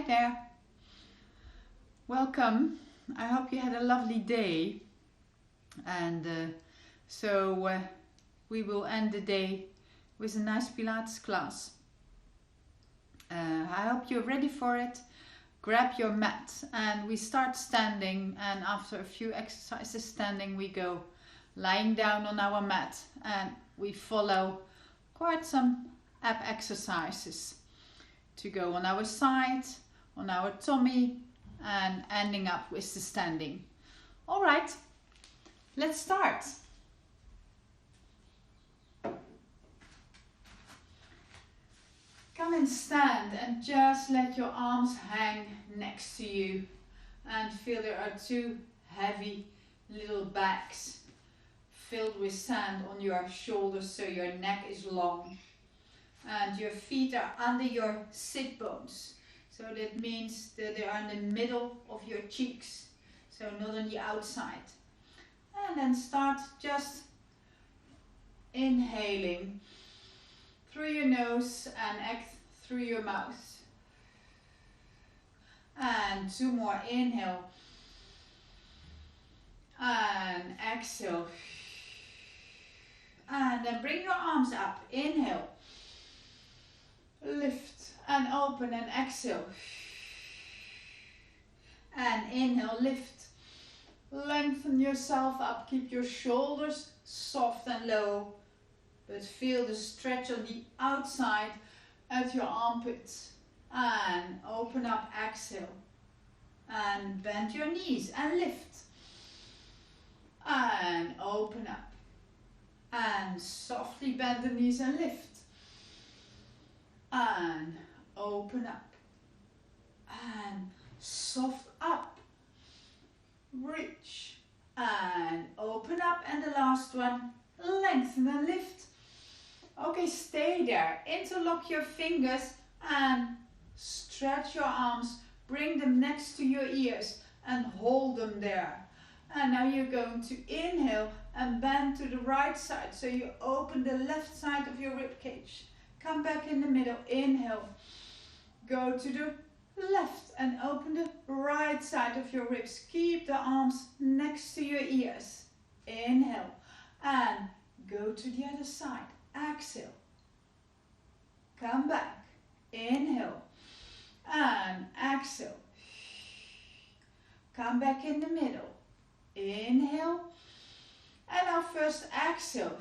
there. Welcome. I hope you had a lovely day. And we will end the day with a nice Pilates class. I hope you're ready for it. Grab your mat and we start standing, and after a few exercises standing we go lying down on our mat and we follow quite some ab exercises to go on our side, on our tummy, and ending up with the standing. All right, let's start. Come and stand and just let your arms hang next to you and feel there are two heavy little bags filled with sand on your shoulders, so your neck is long and your feet are under your sit bones. So that means that they are in the middle of your cheeks, so not on the outside. And then start just inhaling through your nose and exhale through your mouth. And two more. Inhale and exhale. And then bring your arms up. Inhale, lift and open, and exhale. And inhale, lift. Lengthen yourself up. Keep your shoulders soft and low, but feel the stretch on the outside at your armpits. And open up, exhale. And bend your knees and lift. And open up. And softly bend the knees and lift. And open up. And soft up. Reach. And open up. And the last one, lengthen and lift. Okay, stay there. Interlock your fingers and stretch your arms. Bring them next to your ears and hold them there. And now you're going to inhale and bend to the right side. So you open the left side of your rib cage. Come back in the middle. Inhale. Go to the left and open the right side of your ribs. Keep the arms next to your ears. Inhale and go to the other side. Exhale. Come back. Inhale and exhale. Come back in the middle. Inhale. And now first exhale.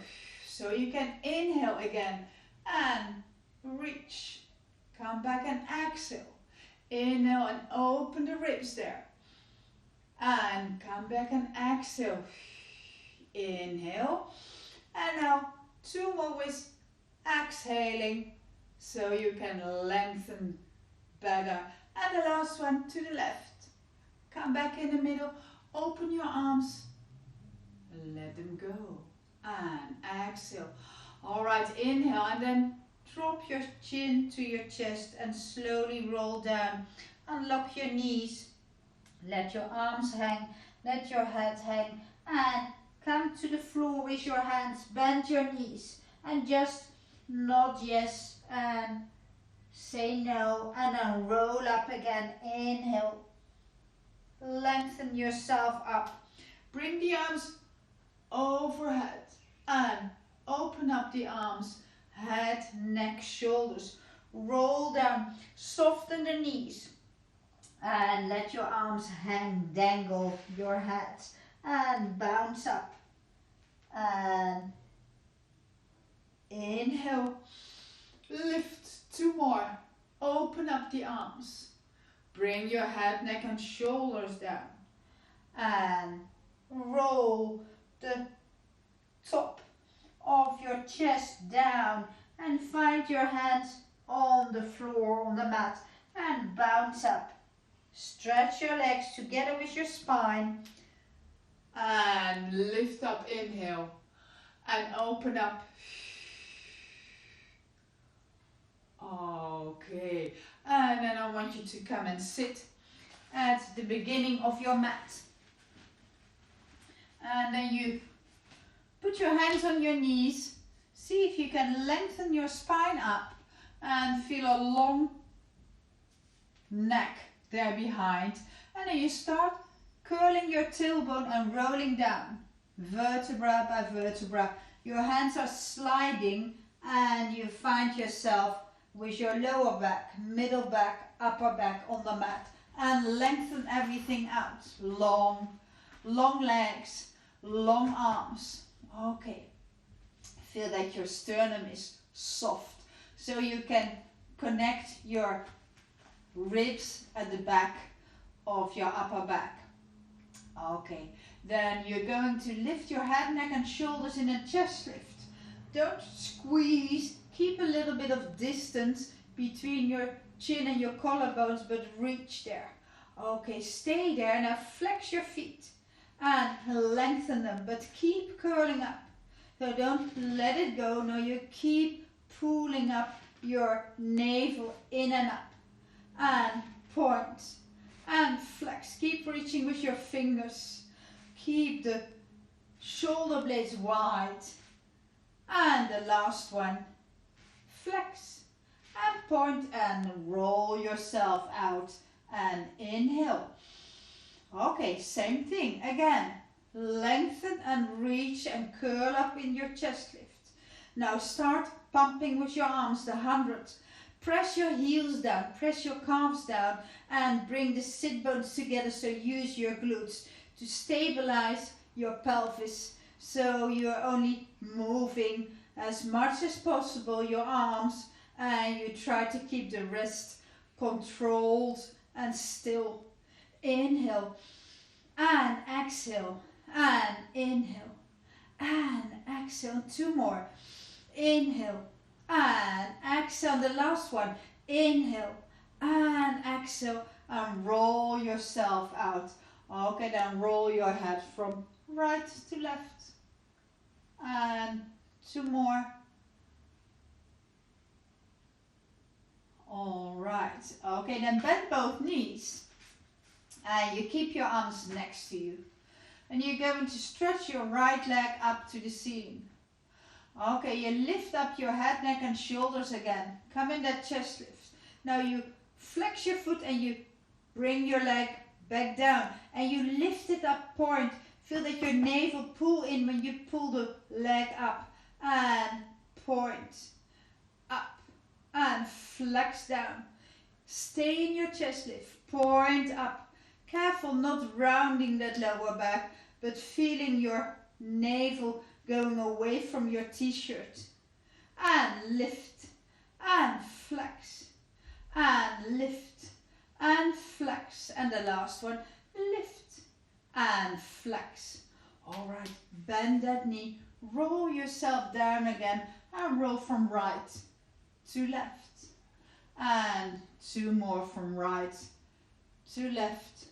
So you can inhale again and reach. Come back and exhale. Inhale and open the ribs there. And come back and exhale. Inhale. And now two more with exhaling, so you can lengthen better. And the last one to the left. Come back in the middle, open your arms, let them go, and exhale. All right, inhale, and then drop your chin to your chest and slowly roll down. Unlock your knees, let your arms hang, let your head hang, and come to the floor with your hands, bend your knees, and just nod yes and say no, and then roll up again. Inhale, lengthen yourself up, bring the arms overhead and open up the arms, head, neck, shoulders, roll down, soften the knees and let your arms hang, dangle your head and bounce up. And inhale, lift, two more, open up the arms, bring your head, neck and shoulders down and roll the top of your chest down and find your hands on the floor, on the mat, and bounce up. Stretch your legs together with your spine and lift up. Inhale and open up. Okay, and then I want you to come and sit at the beginning of your mat. And then you put your hands on your knees. See if you can lengthen your spine up and feel a long neck there behind. And then you start curling your tailbone and rolling down, vertebra by vertebra. Your hands are sliding and you find yourself with your lower back, middle back, upper back on the mat. And lengthen everything out. Long legs, long arms. Okay. Feel that your sternum is soft. So you can connect your ribs at the back of your upper back. Okay. Then you're going to lift your head, neck and shoulders in a chest lift. Don't squeeze. Keep a little bit of distance between your chin and your collarbones, but reach there. Okay, stay there. Now flex your feet and lengthen them, but keep curling up. So don't let it go. No, you keep pulling up your navel in and up. And point and flex. Keep reaching with your fingers. Keep the shoulder blades wide. And the last one, flex and point and roll yourself out and inhale. Okay, same thing again. Lengthen and reach and curl up in your chest lift. Now start pumping with your arms, the 100. Press your heels down, press your calves down and bring the sit bones together, so use your glutes to stabilize your pelvis. So you're only moving as much as possible your arms, and you try to keep the wrist controlled and still. Inhale and exhale and inhale and exhale. 2 more. Inhale and exhale. The last one. Inhale and exhale and roll yourself out. Okay, then roll your head from right to left. And 2 more. All right. Okay, then bend both knees. And you keep your arms next to you. And you're going to stretch your right leg up to the ceiling. Okay, you lift up your head, neck and shoulders again. Come in that chest lift. Now you flex your foot and you bring your leg back down. And you lift it up, point. Feel that your navel pull in when you pull the leg up. And point. Up. And flex down. Stay in your chest lift. Point up. Careful not rounding that lower back, but feeling your navel going away from your t-shirt. And lift. And flex. And lift. And flex. And the last one. Lift. And flex. Alright, bend that knee. Roll yourself down again. And roll from right to left. And 2 more from right to left.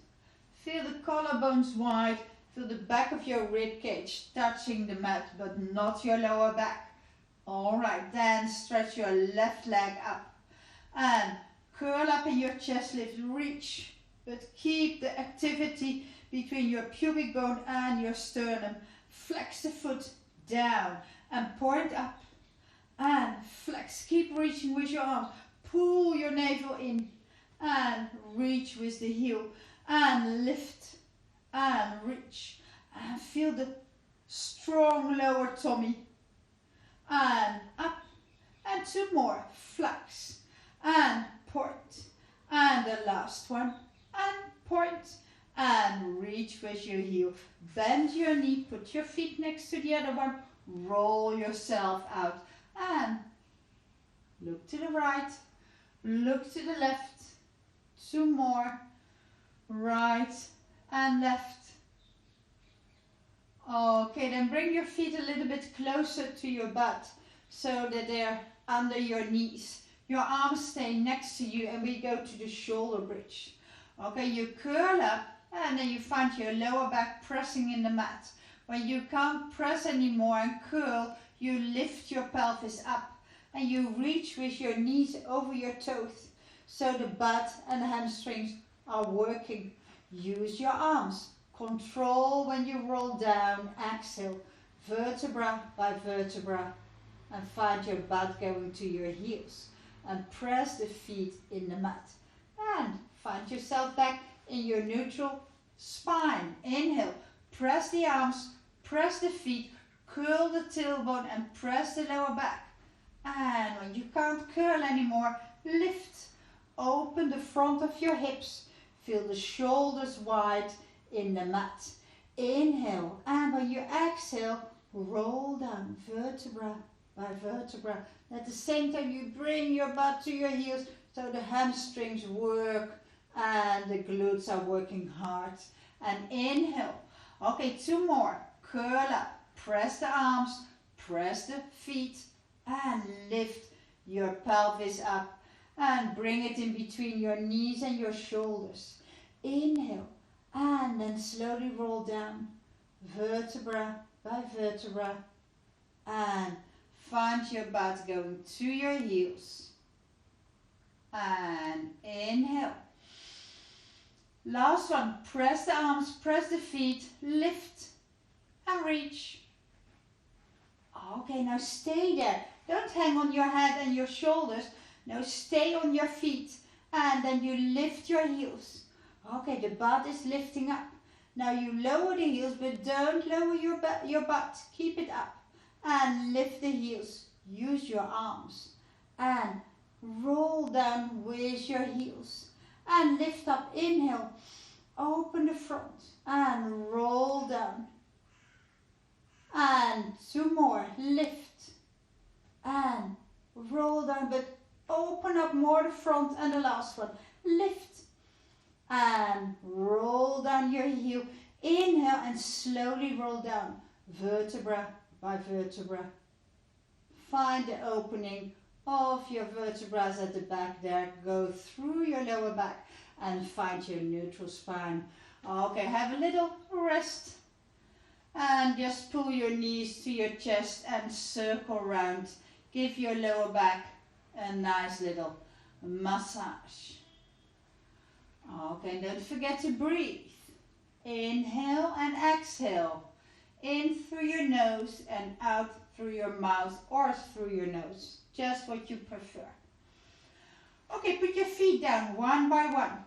Feel the collarbones wide. Feel the back of your rib cage touching the mat, but not your lower back. Alright, then stretch your left leg up. And curl up in your chest lift. Reach, but keep the activity between your pubic bone and your sternum. Flex the foot down and point up. And flex. Keep reaching with your arms. Pull your navel in. And reach with the heel. And lift and reach and feel the strong lower tummy. And up and 2 more. Flex and point. And the last one. And point and reach with your heel. Bend your knee. Put your feet next to the other one. Roll yourself out and look to the right. Look to the left. 2 more. Right and left. Okay, then bring your feet a little bit closer to your butt so that they're under your knees. Your arms stay next to you and we go to the shoulder bridge. Okay, you curl up and then you find your lower back pressing in the mat. When you can't press anymore and curl, you lift your pelvis up and you reach with your knees over your toes so the butt and the hamstrings are working. Use your arms. Control when you roll down. Exhale, vertebra by vertebra, and find your butt going to your heels. And press the feet in the mat. And find yourself back in your neutral spine. Inhale, press the arms, press the feet, curl the tailbone and press the lower back. And when you can't curl anymore, lift. Open the front of your hips. Feel the shoulders wide in the mat. Inhale, and when you exhale, roll down vertebra by vertebra. At the same time, you bring your butt to your heels so the hamstrings work and the glutes are working hard. And inhale. Okay, 2 more. Curl up. Press the arms, press the feet, and lift your pelvis up. And bring it in between your knees and your shoulders. Inhale, and then slowly roll down, vertebra by vertebra. And find your butt going to your heels. And inhale. Last one, press the arms, press the feet, lift and reach. Okay, now stay there. Don't hang on your head and your shoulders. Now stay on your feet and then you lift your heels. Okay, the butt is lifting up. Now you lower the heels, but don't lower your butt. Keep it up and lift the heels. Use your arms and roll down with your heels and lift up. Inhale, open the front and roll down. And 2 more, lift and roll down, but open up more the front. And the last one, lift and roll down your heel. Inhale and slowly roll down, vertebra by vertebra. Find the opening of your vertebrae at the back there. Go through your lower back and find your neutral spine. Okay, have a little rest. And just pull your knees to your chest and circle around. Give your lower back a nice little massage. Okay, don't forget to breathe. Inhale and exhale. In through your nose and out through your mouth or through your nose. Just what you prefer. Okay, put your feet down one by one.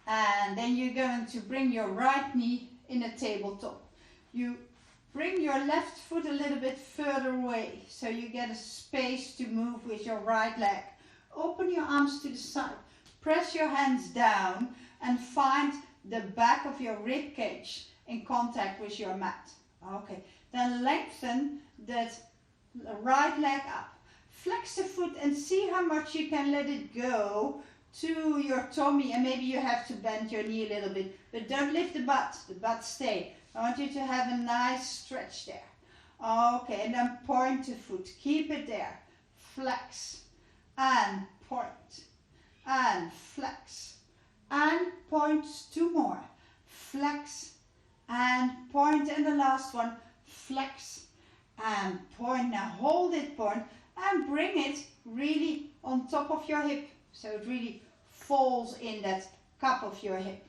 And then you're going to bring your right knee in a tabletop. You bring your left foot a little bit further away so you get a space to move with your right leg. Open your arms to the side. Press your hands down and find the back of your rib cage in contact with your mat. Okay, then lengthen that right leg up. Flex the foot and see how much you can let it go to your tummy, and maybe you have to bend your knee a little bit, but don't lift the butt stay. I want you to have a nice stretch there. Okay, and then point the foot, keep it there. Flex and point and flex and point. 2 more. Flex and point, and the last one, flex and point. Now hold it, point, and bring it really on top of your hip, so it really falls in that cup of your hip.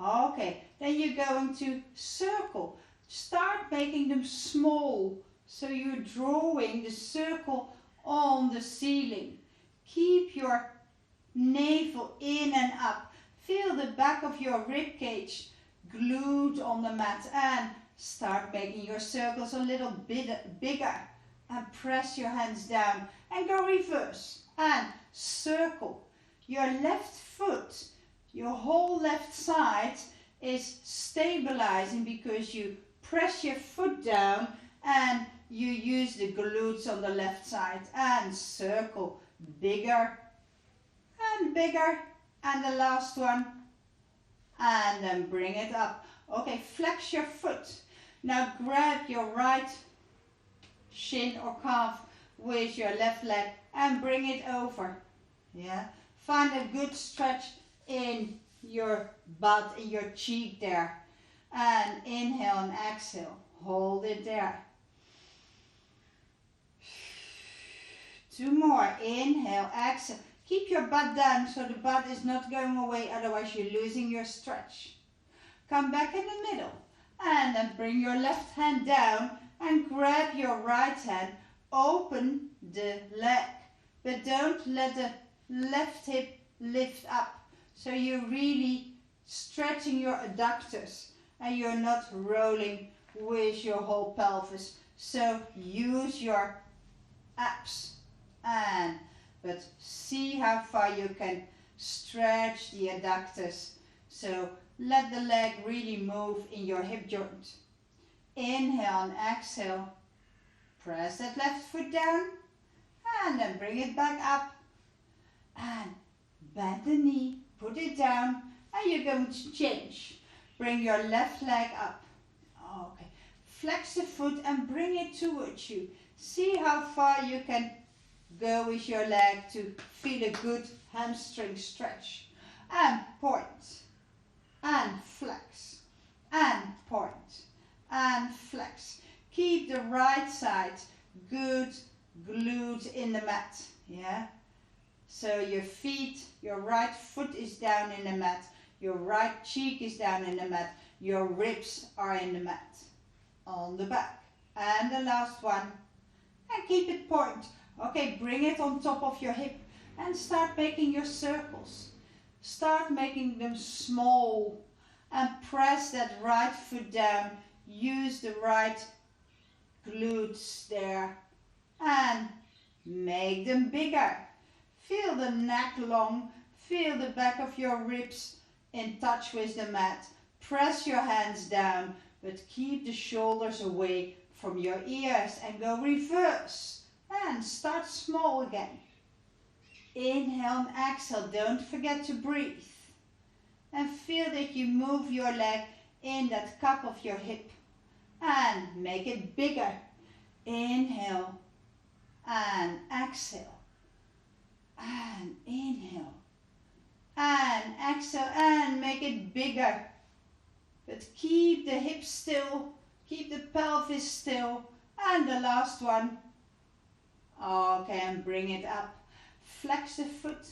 Okay, then you're going to circle. Start making them small, so you're drawing the circle on the ceiling. Keep your navel in and up. Feel the back of your rib cage glued on the mat, and start making your circles a little bit bigger. And press your hands down and go reverse and circle. Your left foot, your whole left side is stabilizing because you press your foot down and you use the glutes on the left side, and circle bigger and bigger, and the last one, and then bring it up. Okay, flex your foot. Now grab your right shin or calf with your left leg and bring it over. Yeah, find a good stretch in your butt, in your cheek there, and inhale and exhale. Hold it there. 2 more. Inhale, exhale. Keep your butt down so the butt is not going away, otherwise you're losing your stretch. Come back in the middle and then bring your left hand down and grab your right hand. Open the leg, but don't let the left hip lift up. So you're really stretching your adductors and you're not rolling with your whole pelvis. So use your abs but see how far you can stretch the adductors. So let the leg really move in your hip joint. Inhale and exhale. Press that left foot down and then bring it back up. And bend the knee, put it down, and you're going to change. Bring your left leg up. Okay. Flex the foot and bring it towards you. See how far you can go with your leg to feel a good hamstring stretch. And point. And flex. And point. And flex. Keep the right side good glued in the mat. Yeah? So your feet, your right foot is down in the mat. Your right cheek is down in the mat. Your ribs are in the mat. On the back. And the last one. And keep it point. Okay, bring it on top of your hip. And start making your circles. Start making them small. And press that right foot down. Use the right glutes there. And make them bigger. Feel the neck long. Feel the back of your ribs in touch with the mat. Press your hands down, but keep the shoulders away from your ears and go reverse. And start small again. Inhale and exhale. Don't forget to breathe. And feel that you move your leg in that cup of your hip. And make it bigger. Inhale and exhale. And inhale. And exhale and make it bigger. But keep the hips still. Keep the pelvis still. And the last one. Okay, and bring it up. Flex the foot.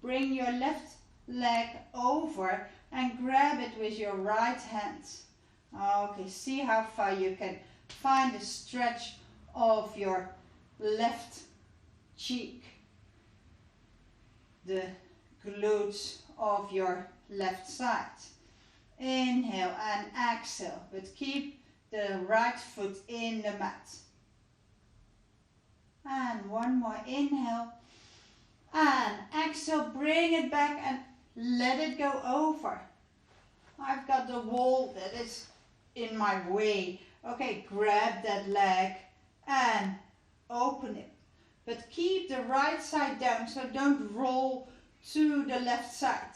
Bring your left leg over and grab it with your right hand. Okay, see how far you can find the stretch of your left cheek. The glutes of your left side. Inhale and exhale, but keep the right foot in the mat. And one more inhale. And exhale, bring it back and let it go over. I've got the wall that is in my way. Okay, grab that leg and open it. But keep the right side down, so don't roll to the left side.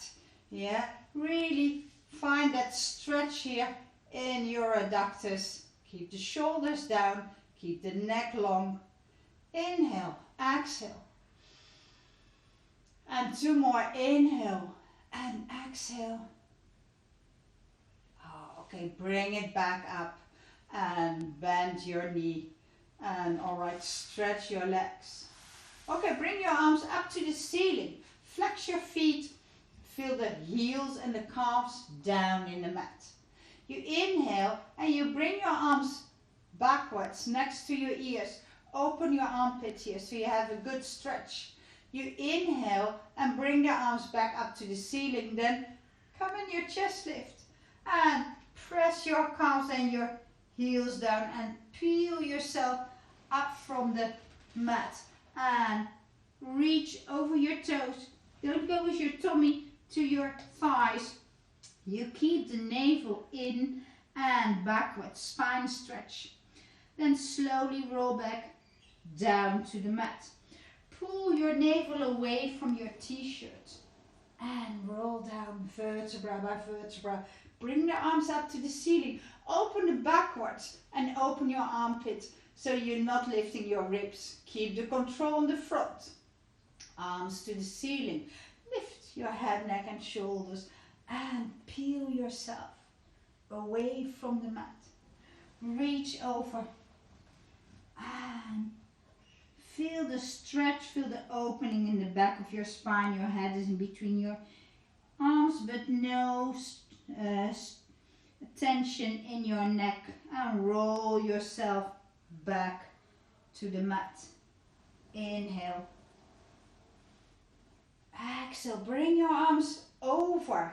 Yeah, really find that stretch here in your adductors. Keep the shoulders down, keep the neck long. Inhale, exhale. And two more, inhale and exhale. Okay, bring it back up and bend your knee. And alright, stretch your legs. Okay, bring your arms up to the ceiling. Flex your feet. Feel the heels and the calves down in the mat. You inhale and you bring your arms backwards next to your ears. Open your armpits here so you have a good stretch. You inhale and bring the arms back up to the ceiling. Then come in your chest lift. And press your calves and your heels down and peel yourself up from the mat. And reach over your toes. Don't go with your tummy to your thighs. You keep the navel in and backwards, spine stretch. Then slowly roll back down to the mat. Pull your navel away from your t-shirt and roll down vertebra by vertebra. Bring the arms up to the ceiling. Open it backwards and open your armpit so you're not lifting your ribs. Keep the control on the front. Arms to the ceiling. Lift your head, neck and shoulders and peel yourself away from the mat. Reach over and feel the stretch, feel the opening in the back of your spine. Your head is in between your arms, but no tension in your neck. And roll yourself back to the mat. Inhale. exhale, bring your arms over.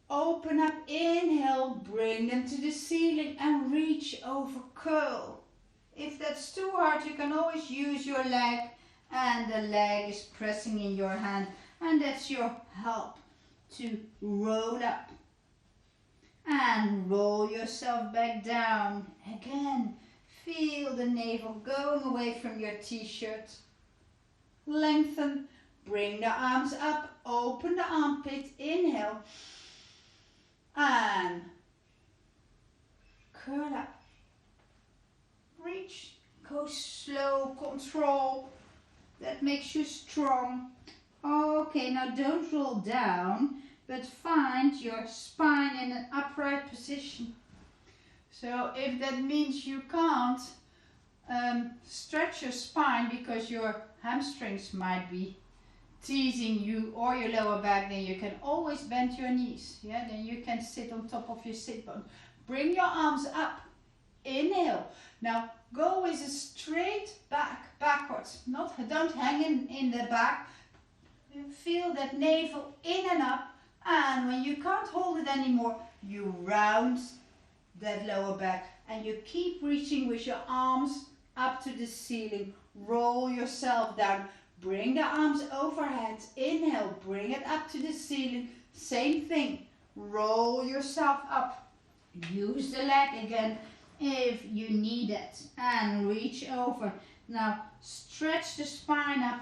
Open up, inhale, bring them to the ceiling and reach over, curl. If that's too hard, you can always use your leg and the leg is pressing in your hand and that's your help to roll up. And roll yourself back down. Again, feel the navel going away from your t-shirt. Lengthen, bring the arms up, open the armpit, inhale. And curl up. Reach, go slow, control. That makes you strong. Okay, now don't roll down, but find your spine in an upright position. So if that means you can't stretch your spine because your hamstrings might be teasing you or your lower back, then you can always bend your knees. Yeah, then you can sit on top of your sit bone. Bring your arms up. Inhale. Now go with a straight backwards. Don't hang in the back. Feel that navel in and up. And when you can't hold it anymore, you round that lower back and you keep reaching with your arms up to the ceiling. Roll yourself down. Bring the arms overhead. Inhale, bring it up to the ceiling. Same thing. Roll yourself up. Use the leg again if you need it. And reach over. Now stretch the spine up.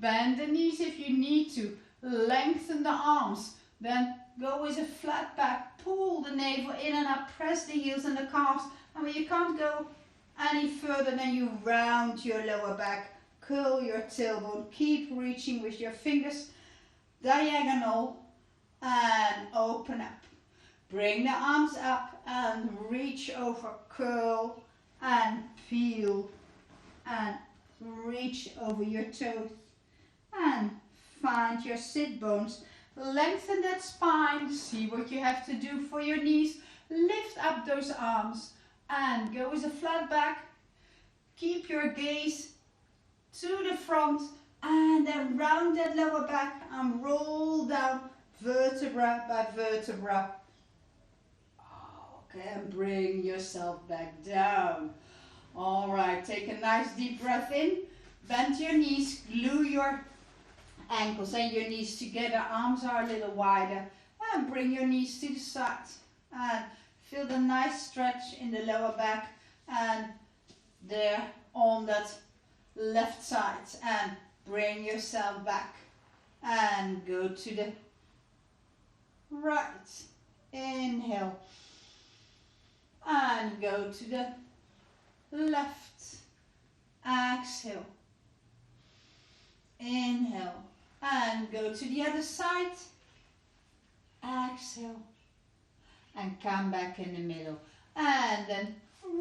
Bend the knees if you need to. Lengthen the arms. Then go with a flat back. Pull the navel in and up. Press the heels and the calves. And when you can't go any further, then you round your lower back. Curl your tailbone. Keep reaching with your fingers diagonal and open up. Bring the arms up and reach over. Curl and feel and reach over your toes. And find your sit bones. Lengthen that spine. See what you have to do for your knees. Lift up those arms and go with a flat back. Keep your gaze to the front and then round that lower back and roll down vertebra by vertebra. Okay, and bring yourself back down. All right, take a nice deep breath in. Bend your knees, glue your ankles and your knees together. Arms are a little wider. And bring your knees to the side. And feel the nice stretch in the lower back and there on that left side. And bring yourself back and go to the right. Inhale and go to the left. Exhale. Inhale and go to the other side. Exhale and come back in the middle and then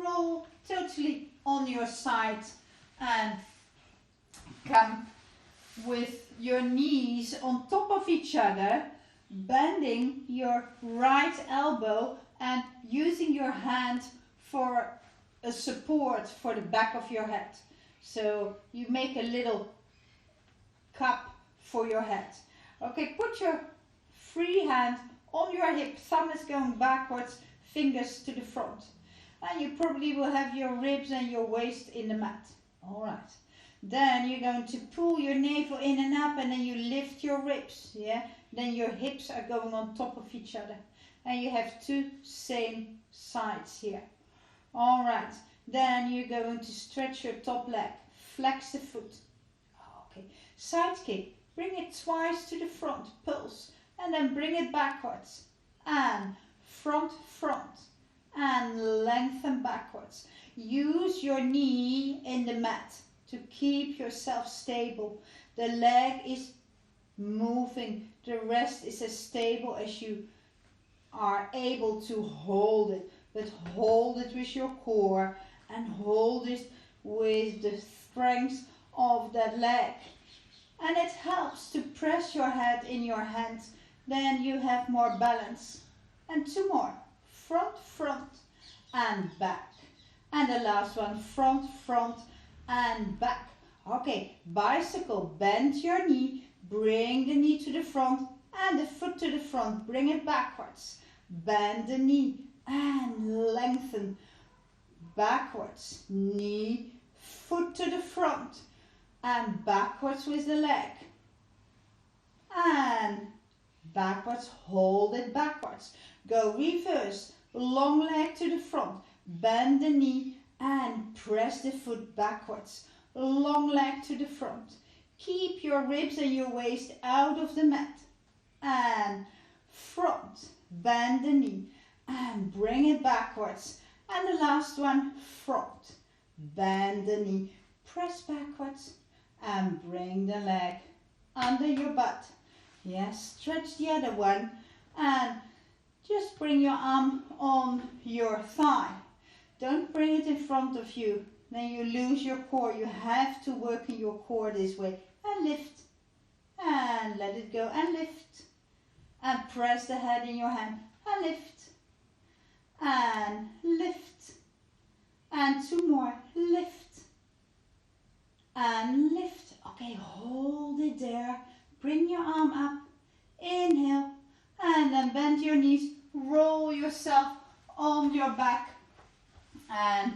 roll totally on your side and come with your knees on top of each other, bending your right elbow and using your hand for a support for the back of your head. So you make a little cup for your head. Okay, put your free hand on your hip, thumb is going backwards, fingers to the front. And you probably will have your ribs and your waist in the mat. Alright. Then you're going to pull your navel in and up and then you lift your ribs. Yeah. Then your hips are going on top of each other. And you have two same sides here. Alright. Then you're going to stretch your top leg. Flex the foot. Okay. Side kick. Bring it twice to the front. Pulse. And then bring it backwards. And front. And lengthen backwards. Use your knee in the mat to keep yourself stable. The leg is moving. The rest is as stable as you are able to hold it. But hold it with your core and hold it with the strength of that leg. And it helps to press your head in your hands. Then you have more balance. And two more. Front and back. And the last one, front and back. Okay, bicycle, bend your knee, Bring the knee to the front and the foot to the front. Bring it backwards. Bend the knee and lengthen backwards. Knee, foot to the front and backwards with the leg. And backwards, hold it backwards. Go reverse, long leg to the front. Bend the knee and press the foot backwards. Long leg to the front. Keep your ribs and your waist out of the mat. And front, bend the knee and bring it backwards. And the last one, front, bend the knee, press backwards and bring the leg under your butt. Yes, stretch the other one and just bring your arm on your thigh. Don't bring it in front of you, then you lose your core. You have to work in your core this way. And lift and let it go and lift. And press the head in your hand and lift. And lift. And two more. Lift. And lift. Okay, hold it there. Bring your arm up. Inhale. And then bend your knees. Roll yourself on your back. And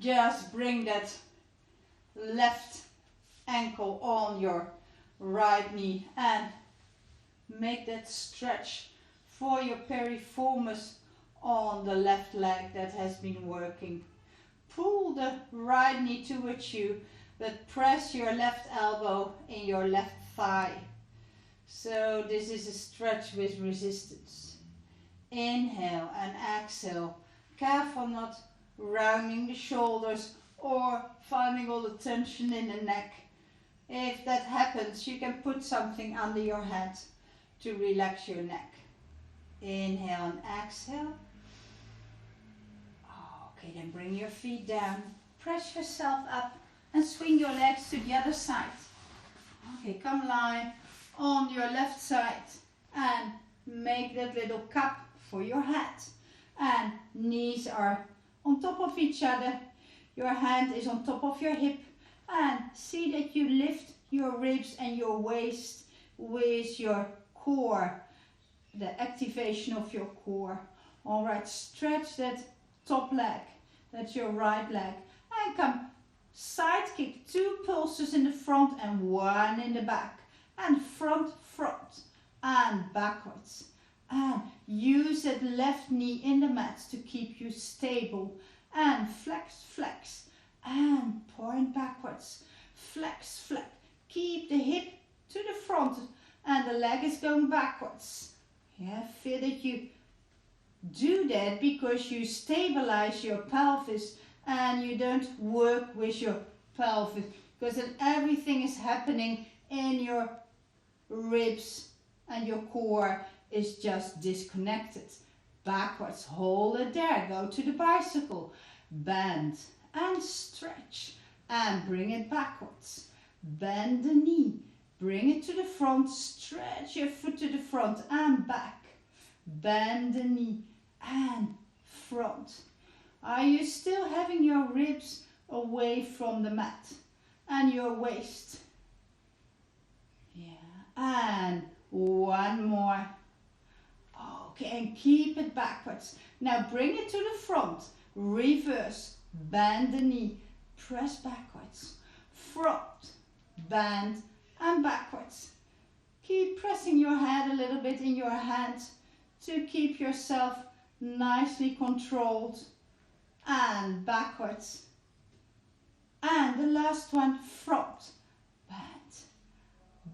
just bring that left ankle on your right knee. And make that stretch for your piriformis on the left leg that has been working. Pull the right knee towards you, but press your left elbow in your left thigh. So this is a stretch with resistance. Inhale and exhale. Careful not rounding the shoulders or finding all the tension in the neck. If that happens, you can put something under your head to relax your neck. Inhale and exhale. Okay, then bring your feet down. Press yourself up and swing your legs to the other side. Okay, come lie on your left side and make that little cup for your head. And knees are on top of each other. Your hand is on top of your hip. And see that you lift your ribs and your waist with your core, the activation of your core. All right, stretch that top leg, that's your right leg, and come side kick, 2 pulses in the front and 1 in the back, and front, and backwards. And use that left knee in the mat to keep you stable, and flex, and point backwards, flex, keep the hip to the front and the leg is going backwards. Yeah, feel that you do that because you stabilize your pelvis and you don't work with your pelvis, because then everything is happening in your ribs and your core is just disconnected. Backwards, hold it there, go to the bicycle, bend and stretch and bring it backwards. Bend the knee, bring it to the front, stretch your foot to the front and back. Bend the knee and front. Are you still having your ribs away from the mat and your waist? Yeah, and 1 more. Okay, and keep it backwards. Now bring it to the front, reverse, bend the knee, press backwards, front, bend and backwards. Keep pressing your head a little bit in your hands to keep yourself nicely controlled, and backwards. And the last one, front, bend,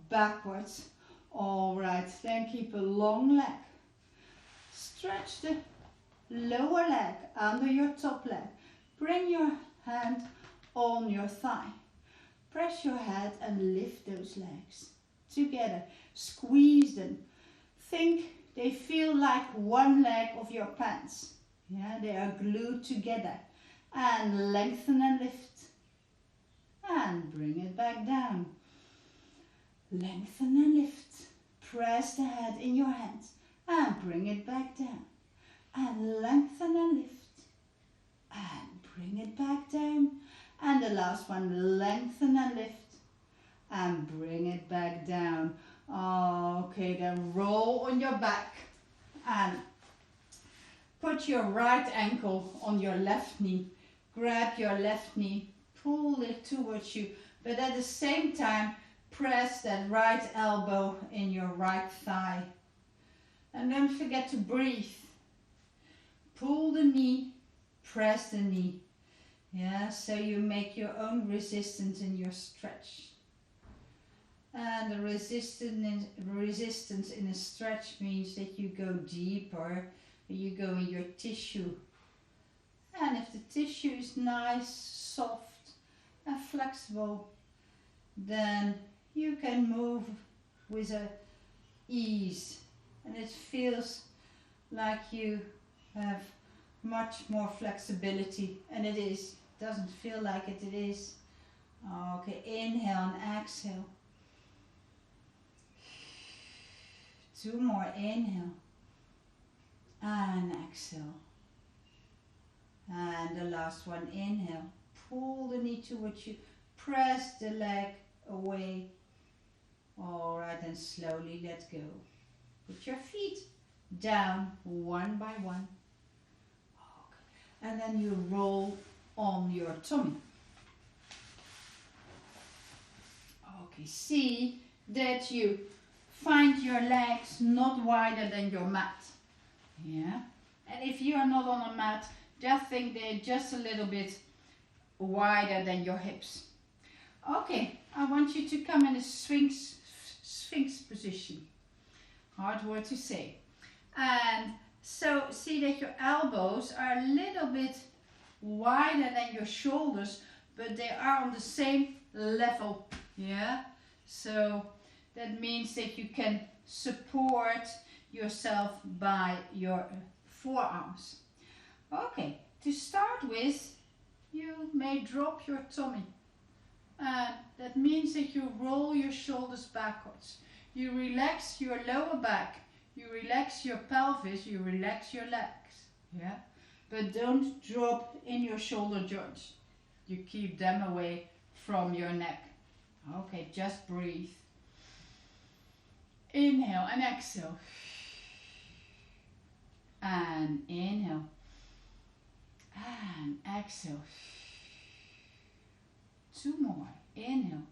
backwards. All right, then keep a long leg. Stretch the lower leg under your top leg. Bring your hand on your thigh. Press your head and lift those legs together. Squeeze them. Think they feel like one leg of your pants. Yeah, they are glued together. And lengthen and lift. And bring it back down. Lengthen and lift. Press the head in your hands and bring it back down. And lengthen and lift. And bring it back down. And the last one, lengthen and lift. and bring it back down. Okay, then roll on your back and put your right ankle on your left knee. Grab your left knee, pull it towards you, but at the same time press that right elbow in your right thigh. And don't forget to breathe. Pull the knee, press the knee. Yeah, so you make your own resistance in your stretch. And the resistance in a stretch means that you go deeper, you go in your tissue. And if the tissue is nice, soft and flexible, then you can move with ease. And it feels like you have much more flexibility. And it is. It doesn't feel like it, it is. Okay, inhale and exhale. 2 more, inhale and exhale. And the last one, inhale. Pull the knee towards you. Press the leg away. Alright, and slowly let go. Put your feet down one by one. Okay. And then you roll on your tummy. Okay, see that you find your legs not wider than your mat. Yeah. And if you are not on a mat, just think they're just a little bit wider than your hips. Okay, I want you to come in a sphinx position. Hard word to say. And so see that your elbows are a little bit wider than your shoulders, but they are on the same level. Yeah. So that means that you can support yourself by your forearms. Okay, to start with, you may drop your tummy. That means that you roll your shoulders backwards. You relax your lower back, you relax your pelvis, you relax your legs. Yeah? But don't drop in your shoulder joints. You keep them away from your neck. Okay, just breathe. Inhale and exhale. And inhale. And exhale. 2 more. Inhale.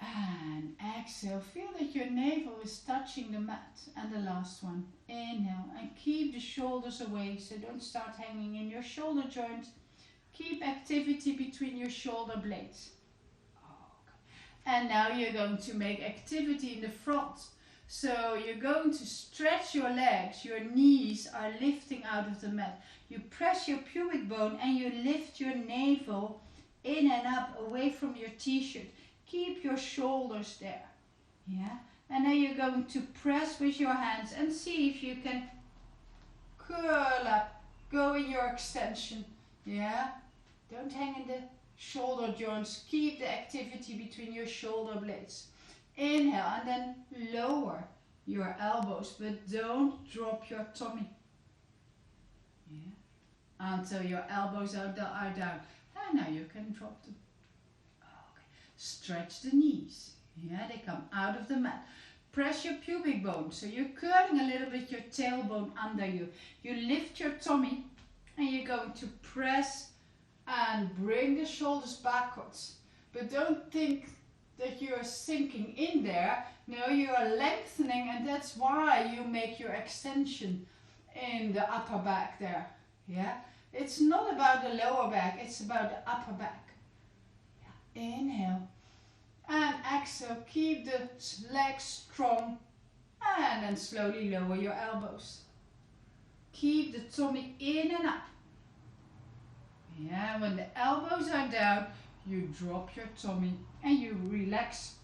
And exhale. Feel that your navel is touching the mat. And the last one. Inhale. And keep the shoulders away. So don't start hanging in your shoulder joint. Keep activity between your shoulder blades. And now you're going to make activity in the front. So you're going to stretch your legs. Your knees are lifting out of the mat. You press your pubic bone and you lift your navel in and up away from your t-shirt. Keep your shoulders there. Yeah. And then you're going to press with your hands and see if you can curl up. Go in your extension. Yeah. Don't hang in the shoulder joints. Keep the activity between your shoulder blades. Inhale and then lower your elbows, but don't drop your tummy. Yeah. Until your elbows are down. And now you can drop them. Okay. Stretch the knees. Yeah, they come out of the mat. Press your pubic bone. So you're curling a little bit your tailbone under you. You lift your tummy and you're going to press and bring the shoulders backwards. But don't think that you are sinking in there. No, you are lengthening, and that's why you make your extension in the upper back there. Yeah, it's not about the lower back, it's about the upper back. Yeah. Inhale and exhale. Keep the legs strong and then slowly lower your elbows. Keep the tummy in and up. Yeah, when the elbows are down, you drop your tummy and you relax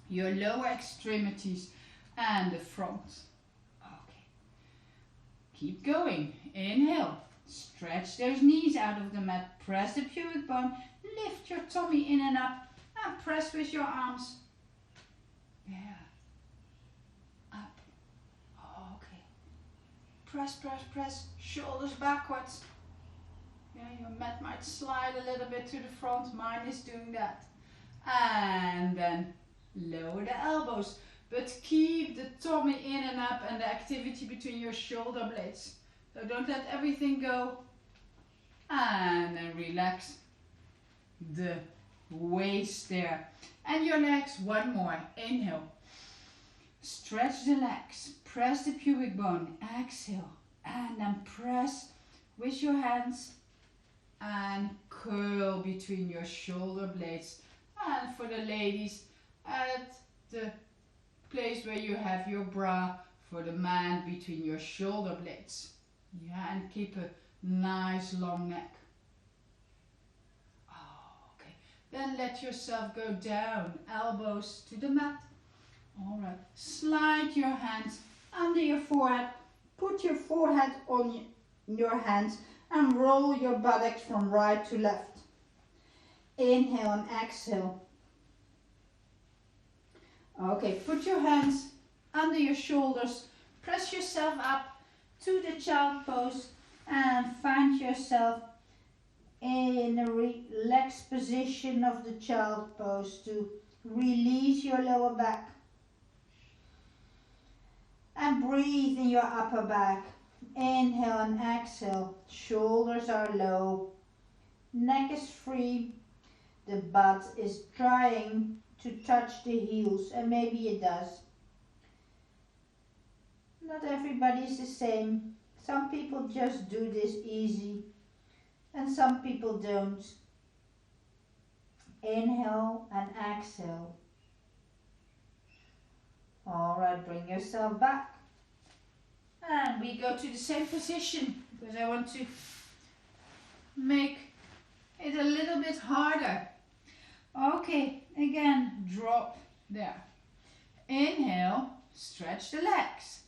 your lower extremities and the front. Okay. Keep going. Inhale. Stretch those knees out of the mat. Press the pubic bone. Lift your tummy in and up. And press with your arms. There. Up. Okay. Press, press, press. Shoulders backwards. Yeah, your mat might slide a little bit to the front. Mine is doing that. And then lower the elbows. But keep the tummy in and up and the activity between your shoulder blades. So don't let everything go. And then relax the waist there. And your legs, one more. Inhale. Stretch the legs. Press the pubic bone. Exhale. And then press with your hands. And curl between your shoulder blades. And for the ladies, at the place where you have your bra, for the man, between your shoulder blades. Yeah, and keep a nice long neck. Okay. Then let yourself go down, elbows to the mat. Alright. Slide your hands under your forehead. Put your forehead on your hands and roll your buttocks from right to left. Inhale and exhale. Okay, put your hands under your shoulders. Press yourself up to the child pose and find yourself in a relaxed position of the child pose to release your lower back. And breathe in your upper back. Inhale and exhale. Shoulders are low. Neck is free. The butt is trying to touch the heels, and maybe it does. Not everybody is the same. Some people just do this easy, and some people don't. Inhale and exhale. Alright, bring yourself back. And we go to the same position, because I want to make it a little bit harder. Okay, again, drop there. Inhale, stretch the legs.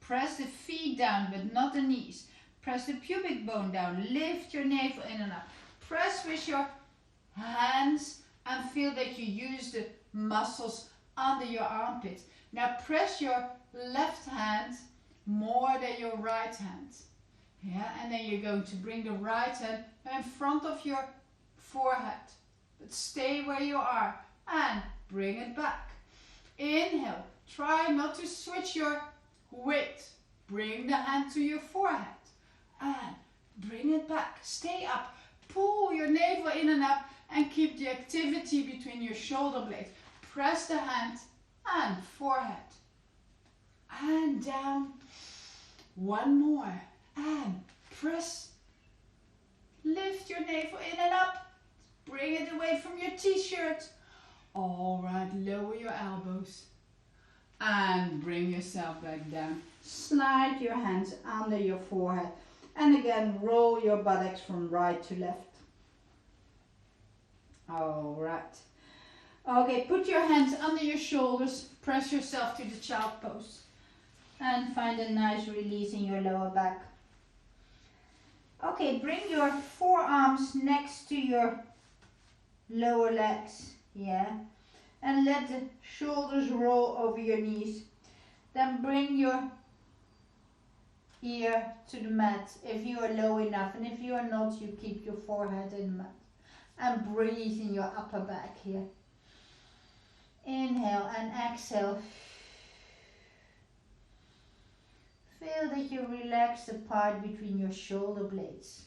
Press the feet down, but not the knees. Press the pubic bone down. Lift your navel in and up. Press with your hands and feel that you use the muscles under your armpits. Now press your left hand more than your right hand. Yeah, and then you're going to bring the right hand in front of your forehead. But stay where you are and bring it back. Inhale. Try not to switch your weight. Bring the hand to your forehead and bring it back. Stay up. Pull your navel in and up and keep the activity between your shoulder blades. Press the hand and forehead. And down. One more. And press. Lift your navel in and up. Bring it away from your t-shirt. Alright, lower your elbows. And bring yourself back down. Slide your hands under your forehead. And again, roll your buttocks from right to left. Alright. Okay, put your hands under your shoulders. Press yourself to the child pose. And find a nice release in your lower back. Okay, bring your forearms next to your lower legs, yeah, and let the shoulders roll over your knees. Then bring your ear to the mat if you are low enough, and if you are not, you keep your forehead in the mat and breathe in your upper back here. Inhale and exhale. Feel that you relax the part between your shoulder blades.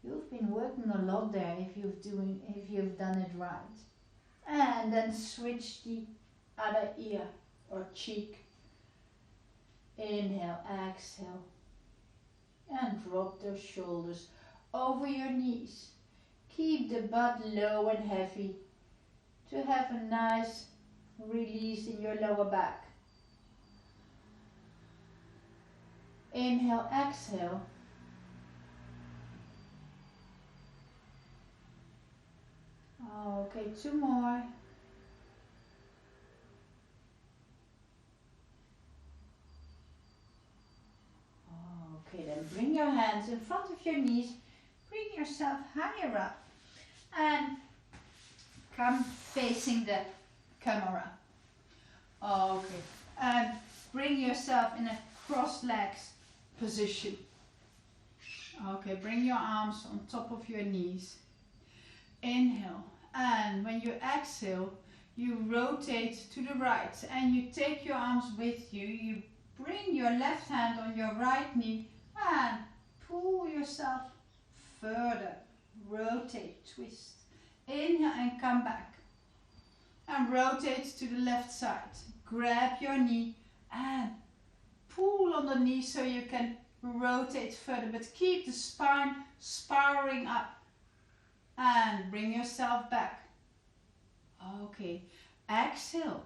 You've been working a lot there if you've done it right. And then switch the other ear or cheek. Inhale, exhale. And drop those shoulders over your knees. Keep the butt low and heavy to have a nice release in your lower back. Inhale, exhale. Okay, two more. Okay, then bring your hands in front of your knees. Bring yourself higher up. And come facing the camera. Okay, and bring yourself in a crossed legs position. Okay, bring your arms on top of your knees. Inhale And when you exhale, you rotate to the right and you take your arms with you. You bring your left hand on your right knee and pull yourself further. Rotate, twist. Inhale and come back. And rotate to the left side. Grab your knee and pull on the knee so you can rotate further, but keep the spine spiraling up. And bring yourself back. Okay, exhale.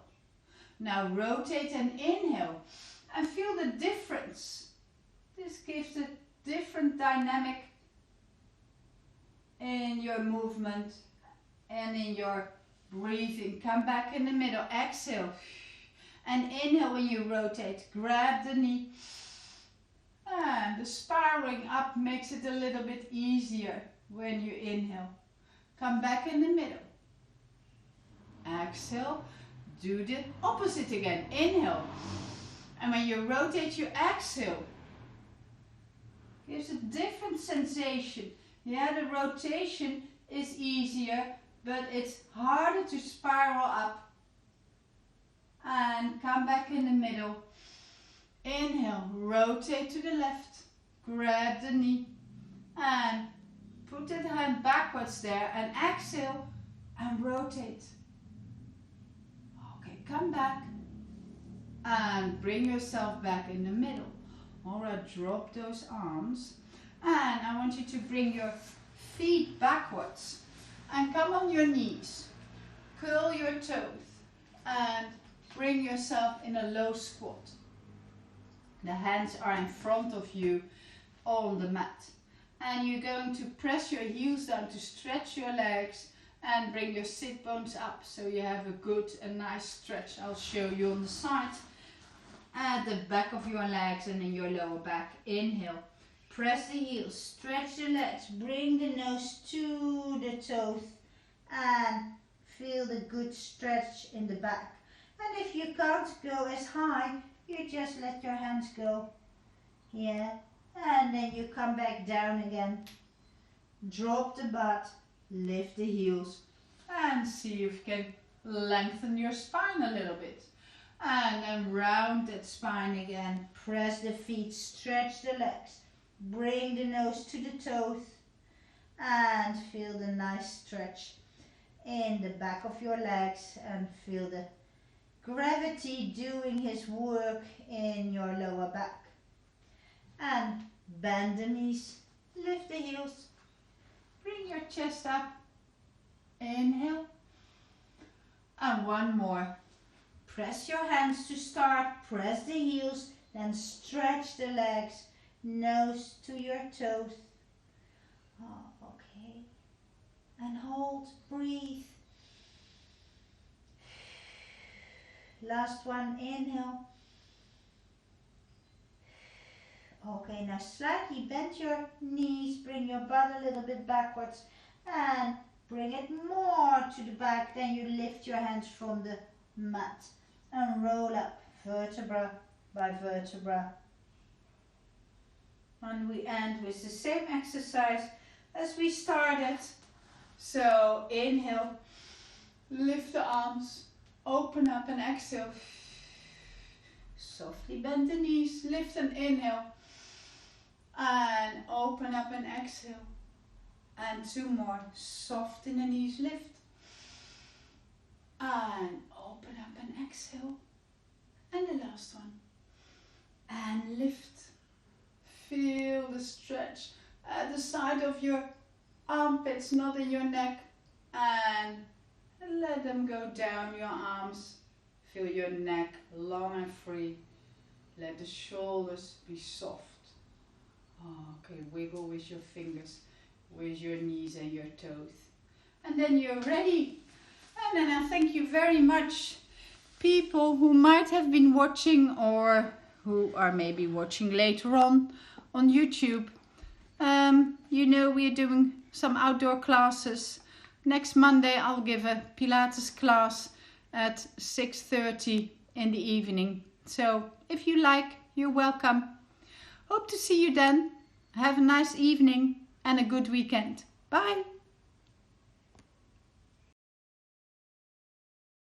Now rotate and inhale. And feel the difference. This gives a different dynamic in your movement and in your breathing. Come back in the middle. Exhale. And inhale when you rotate. Grab the knee. And the spiraling up makes it a little bit easier when you inhale. Come back in the middle. Exhale. Do the opposite again. Inhale. And when you rotate, you exhale. Gives a different sensation. Yeah, the rotation is easier, but it's harder to spiral up. And come back in the middle. Inhale. Rotate to the left. Grab the knee. And put that hand backwards there and exhale and rotate. Okay, come back and bring yourself back in the middle. Alright, drop those arms. And I want you to bring your feet backwards and come on your knees. Curl your toes and bring yourself in a low squat. The hands are in front of you on the mat. And you're going to press your heels down to stretch your legs and bring your sit bones up so you have a good and nice stretch. I'll show you on the side. At the back of your legs and in your lower back. Inhale. Press the heels, stretch the legs, bring the nose to the toes and feel the good stretch in the back. And if you can't go as high, you just let your hands go. Yeah. And then you come back down again. Drop the butt, lift the heels, and see if you can lengthen your spine a little bit. And then round that spine again. Press the feet, stretch the legs, bring the nose to the toes, and feel the nice stretch in the back of your legs, and feel the gravity doing his work in your lower back. And bend the knees, lift the heels, bring your chest up, inhale, and one more. Press your hands to start, press the heels, then stretch the legs, nose to your toes. Oh, okay. And hold, breathe. Last one, inhale. Okay, now slightly bend your knees, bring your butt a little bit backwards and bring it more to the back. Then you lift your hands from the mat and roll up vertebra by vertebra. And we end with the same exercise as we started. So inhale, lift the arms, open up and exhale. Softly bend the knees, lift and inhale. And open up and exhale. And two more. Soften the knees, lift. And open up and exhale. And the last one. And lift. Feel the stretch at the side of your armpits, not in your neck. And let them go down your arms. Feel your neck long and free. Let the shoulders be soft. Okay, wiggle with your fingers, with your knees and your toes. And then you're ready. And then I thank you very much, people who might have been watching or who are maybe watching later on YouTube. You know, we're doing some outdoor classes. Next Monday I'll give a Pilates class at 6:30 in the evening. So if you like, you're welcome. Hope to see you then. Have a nice evening and a good weekend. Bye.